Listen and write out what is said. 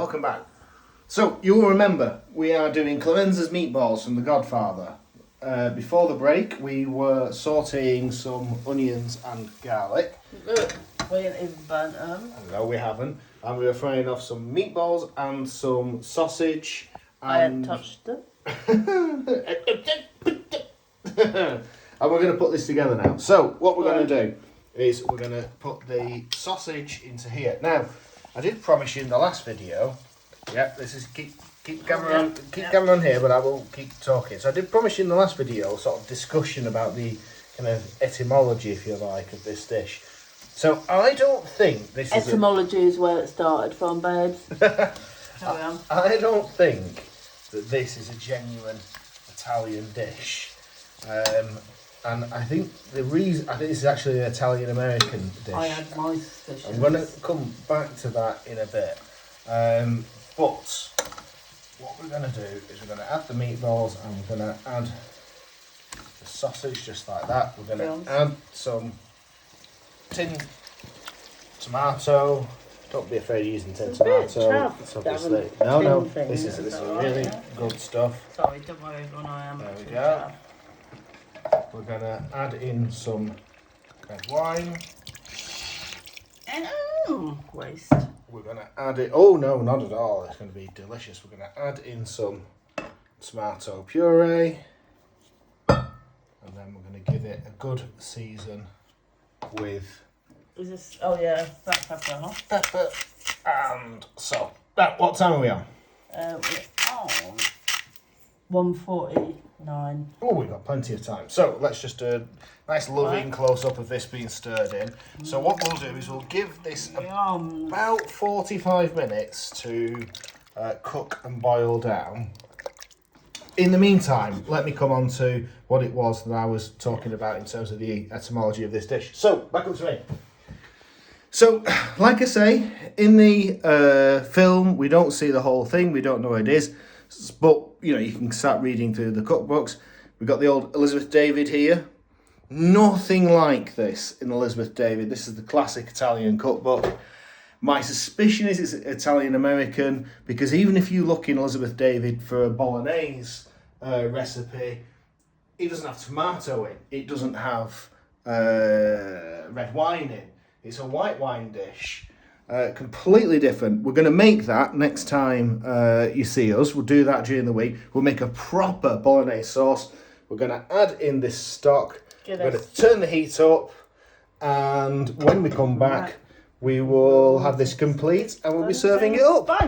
welcome back. So, you will remember, we are doing Clemenza's Meatballs from The Godfather. Before the break, we were sauteing some onions and garlic. Look, we ain't even burnt them. No, we haven't. And we were frying off some meatballs and some sausage. I haven't touched them. And we're going to put this together now. So, what we're going to do is we're going to put the sausage into here. Now, I did promise you in the last video. Yeah, this is keep camera on, camera on here, but I will keep talking. So I did promise you in the last video sort of discussion about the kind of etymology, if you like, of this dish. So I don't think this etymology is where it started from, babes. Carry on. I don't think that this is a genuine Italian dish. And I think this is actually an Italian American dish. I had my suspicions. I'm going to come back to that in a bit. But what we're going to do is we're going to add the meatballs and we're going to add the sausage just like that. We're going to add some tin tomato. Don't be afraid of using tin tomato. It's obviously no. This is really good stuff. Sorry, don't worry, everyone. I am. There we go. We're going to add in some red wine. Waste. We're going to add it. Oh no, not at all. It's going to be delicious. We're going to add in some tomato puree, and then we're going to give it a good season with. Is this? Oh yeah, black pepper, huh? Pepper and salt. Now, what time are we on? We're on 1:49. Oh, we've got plenty of time. So let's just do a nice loving close-up of this being stirred in. So what we'll do is we'll give this about 45 minutes to cook and boil down. In the meantime, let me come on to what it was that I was talking about in terms of the etymology of this dish. So, back up to me. So, like I say, in the film, we don't see the whole thing. We don't know what it is. But, you know, you can start reading through the cookbooks. We've got the old Elizabeth David here. Nothing like this in Elizabeth David. This is the classic Italian cookbook. My suspicion is it's Italian-American, because even if you look in Elizabeth David for a bolognese recipe, it doesn't have tomato in. It doesn't have red wine in. It's a white wine dish. Completely different. We're going to make that next time you see us. We'll do that during the week. We'll make a proper bolognese sauce. We're going to add in this stock. We're going to turn the heat up, and when we come back, we will have this complete and we'll be serving it up. Bye.